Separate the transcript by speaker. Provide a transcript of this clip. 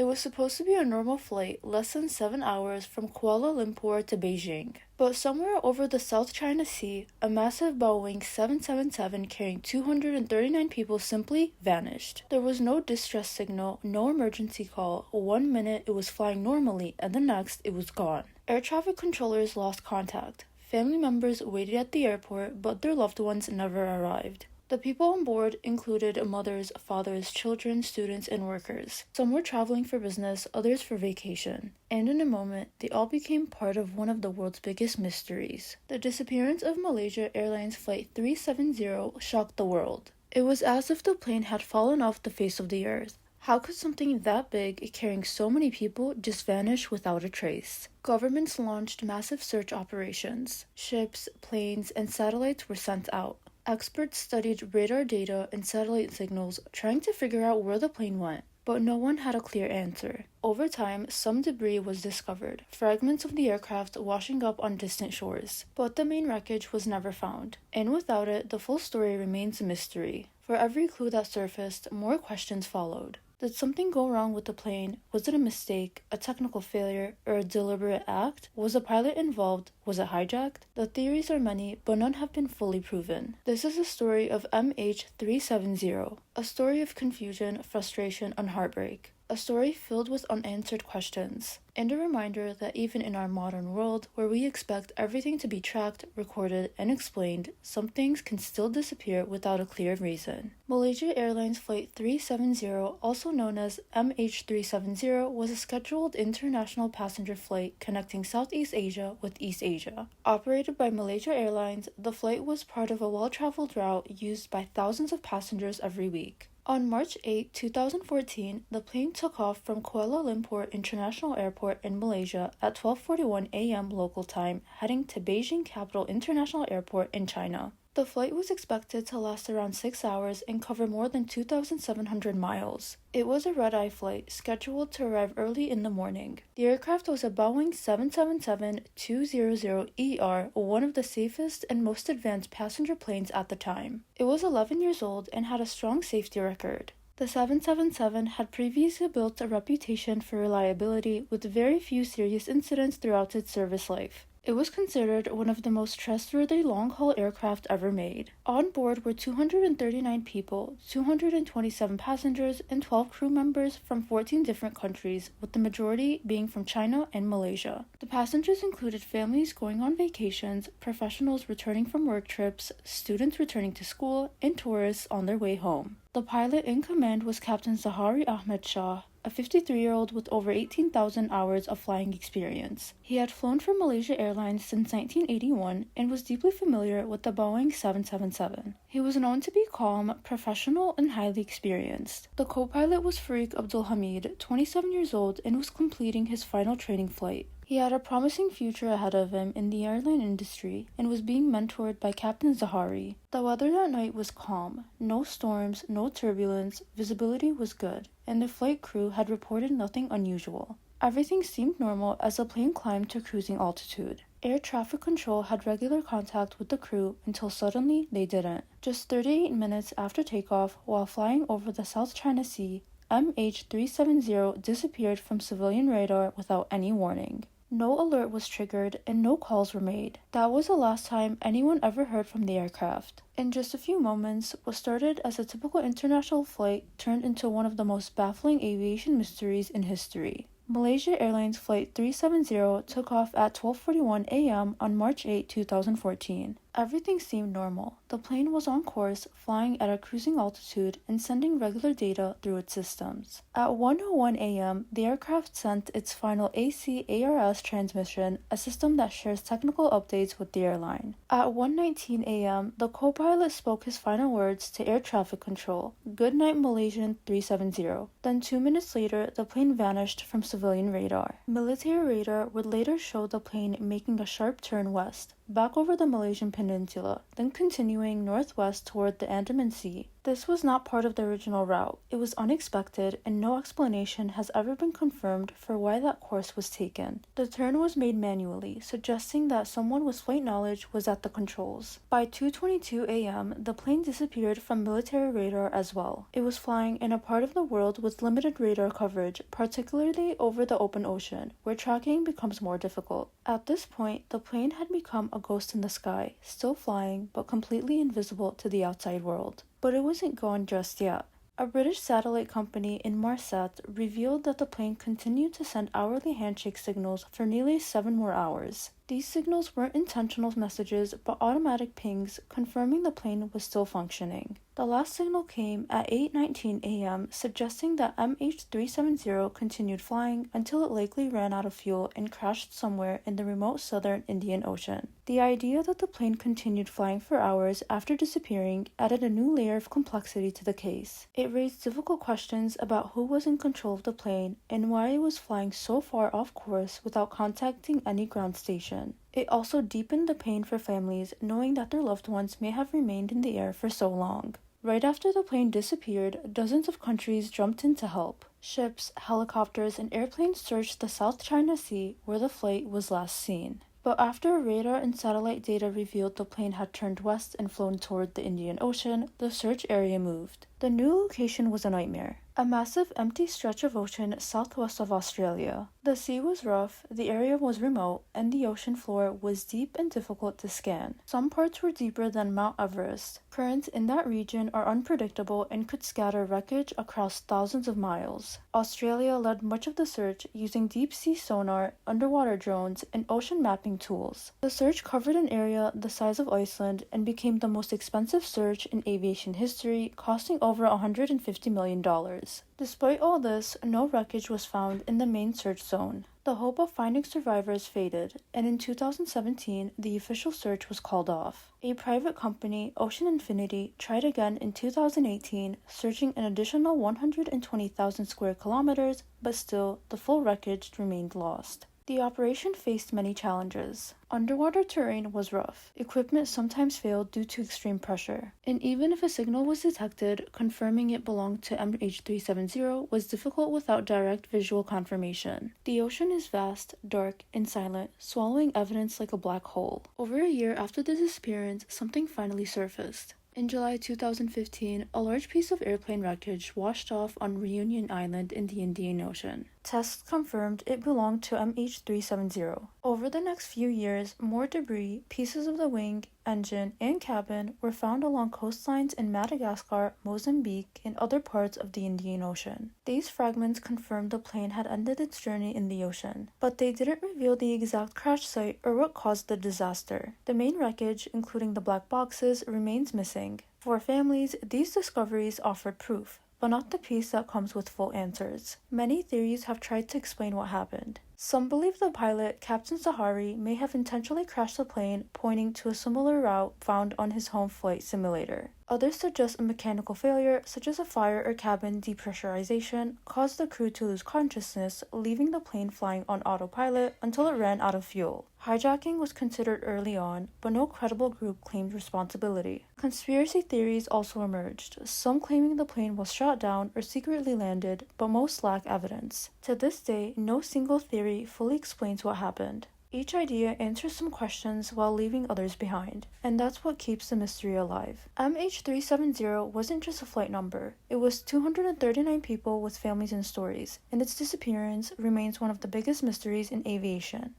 Speaker 1: It was supposed to be a normal flight, less than 7 hours from Kuala Lumpur to Beijing. But somewhere over the South China Sea, a massive Boeing 777 carrying 239 people simply vanished. There was no distress signal, no emergency call. 1 minute it was flying normally, and the next it was gone. Air traffic controllers lost contact. Family members waited at the airport, but their loved ones never arrived. The people on board included mothers, fathers, children, students, and workers. Some were traveling for business, others for vacation. And in a moment, they all became part of one of the world's biggest mysteries. The disappearance of Malaysia Airlines Flight 370 shocked the world. It was as if the plane had fallen off the face of the earth. How could something that big, carrying so many people, just vanish without a trace? Governments launched massive search operations. Ships, planes, and satellites were sent out. Experts studied radar data and satellite signals, trying to figure out where the plane went, but no one had a clear answer. Over time, some debris was discovered, fragments of the aircraft washing up on distant shores, but the main wreckage was never found, and without it, the full story remains a mystery. For every clue that surfaced, more questions followed. Did something go wrong with the plane? Was it a mistake, a technical failure, or a deliberate act? Was a pilot involved? Was it hijacked? The theories are many, but none have been fully proven. This is a story of MH370, a story of confusion, frustration, and heartbreak. A story filled with unanswered questions, and a reminder that even in our modern world, where we expect everything to be tracked, recorded, and explained, some things can still disappear without a clear reason. Malaysia Airlines Flight 370, also known as MH370, was a scheduled international passenger flight connecting Southeast Asia with East Asia. Operated by Malaysia Airlines, the flight was part of a well-traveled route used by thousands of passengers every week. On March 8, 2014, the plane took off from Kuala Lumpur International Airport in Malaysia at 12:41 a.m. local time, heading to Beijing Capital International Airport in China. The flight was expected to last around 6 hours and cover more than 2,700 miles. It was a red-eye flight, scheduled to arrive early in the morning. The aircraft was a Boeing 777-200ER, one of the safest and most advanced passenger planes at the time. It was 11 years old and had a strong safety record. The 777 had previously built a reputation for reliability with very few serious incidents throughout its service life. It was considered one of the most trustworthy long-haul aircraft ever made. On board were 239 people, 227 passengers, and 12 crew members from 14 different countries, with the majority being from China and Malaysia. The passengers included families going on vacations, professionals returning from work trips, students returning to school, and tourists on their way home. The pilot in command was Captain Zahari Ahmed Shah, a 53-year-old with over 18,000 hours of flying experience. He had flown for Malaysia Airlines since 1981 and was deeply familiar with the Boeing 777. He was known to be calm, professional, and highly experienced. The co-pilot was Farik Abdul Hamid, 27 years old, and was completing his final training flight. He had a promising future ahead of him in the airline industry and was being mentored by Captain Zahari. The weather that night was calm. No storms, no turbulence, visibility was good, and the flight crew had reported nothing unusual. Everything seemed normal as the plane climbed to cruising altitude. Air traffic control had regular contact with the crew until suddenly they didn't. Just 38 minutes after takeoff, while flying over the South China Sea, MH370 disappeared from civilian radar without any warning. No alert was triggered and no calls were made. That was the last time anyone ever heard from the aircraft. In just a few moments, what started as a typical international flight turned into one of the most baffling aviation mysteries in history. Malaysia Airlines Flight 370 took off at 12:41 a.m. on March 8, 2014. Everything seemed normal. The plane was on course, flying at a cruising altitude and sending regular data through its systems. At 1:01 a.m., the aircraft sent its final AC/ARS transmission, a system that shares technical updates with the airline. At 1:19 a.m., the co-pilot spoke his final words to air traffic control, "Good night, Malaysian 370." Then 2 minutes later, the plane vanished from civilian radar. Military radar would later show the plane making a sharp turn west, back over the Malaysian peninsula, then continuing continuing northwest toward the Andaman Sea. This was not part of the original route. It was unexpected, and no explanation has ever been confirmed for why that course was taken. The turn was made manually, suggesting that someone with flight knowledge was at the controls. By 2:22 a.m., the plane disappeared from military radar as well. It was flying in a part of the world with limited radar coverage, particularly over the open ocean, where tracking becomes more difficult. At this point, the plane had become a ghost in the sky, still flying, but completely invisible to the outside world. But it wasn't gone just yet. A British satellite company in Marset revealed that the plane continued to send hourly handshake signals for nearly 7 more hours. These signals weren't intentional messages, but automatic pings confirming the plane was still functioning. The last signal came at 8:19 a.m., suggesting that MH370 continued flying until it likely ran out of fuel and crashed somewhere in the remote southern Indian Ocean. The idea that the plane continued flying for hours after disappearing added a new layer of complexity to the case. It raised difficult questions about who was in control of the plane and why it was flying so far off course without contacting any ground station. It also deepened the pain for families knowing that their loved ones may have remained in the air for so long. Right after the plane disappeared, dozens of countries jumped in to help. Ships, helicopters, and airplanes searched the South China Sea where the flight was last seen. But after radar and satellite data revealed the plane had turned west and flown toward the Indian Ocean, the search area moved. The new location was a nightmare. A massive empty stretch of ocean southwest of Australia. The sea was rough, the area was remote, and the ocean floor was deep and difficult to scan. Some parts were deeper than Mount Everest. Currents in that region are unpredictable and could scatter wreckage across thousands of miles. Australia led much of the search using deep-sea sonar, underwater drones, and ocean mapping tools. The search covered an area the size of Iceland and became the most expensive search in aviation history, costing over $150 million. Despite all this, no wreckage was found in the main search zone. The hope of finding survivors faded, and in 2017, the official search was called off. A private company, Ocean Infinity, tried again in 2018, searching an additional 120,000 square kilometers, but still, the full wreckage remained lost. The operation faced many challenges. Underwater terrain was rough. Equipment sometimes failed due to extreme pressure. And even if a signal was detected, confirming it belonged to MH370 was difficult without direct visual confirmation. The ocean is vast, dark, and silent, swallowing evidence like a black hole. Over a year after the disappearance, something finally surfaced. In July 2015, a large piece of airplane wreckage washed off on Reunion Island in the Indian Ocean. Tests confirmed it belonged to MH370. Over the next few years, more debris, pieces of the wing, engine, and cabin were found along coastlines in Madagascar, Mozambique, and other parts of the Indian Ocean. These fragments confirmed the plane had ended its journey in the ocean, but they didn't reveal the exact crash site or what caused the disaster. The main wreckage, including the black boxes, remains missing. For families, these discoveries offered proof, but not the piece that comes with full answers. Many theories have tried to explain what happened. Some believe the pilot, Captain Sahari, may have intentionally crashed the plane, pointing to a similar route found on his home flight simulator. Others suggest a mechanical failure, such as a fire or cabin depressurization, caused the crew to lose consciousness, leaving the plane flying on autopilot until it ran out of fuel. Hijacking was considered early on, but no credible group claimed responsibility. Conspiracy theories also emerged, some claiming the plane was shot down or secretly landed, but most lack evidence. To this day, no single theory fully explains what happened. Each idea answers some questions while leaving others behind, and that's what keeps the mystery alive. MH370 wasn't just a flight number, it was 239 people with families and stories, and its disappearance remains one of the biggest mysteries in aviation.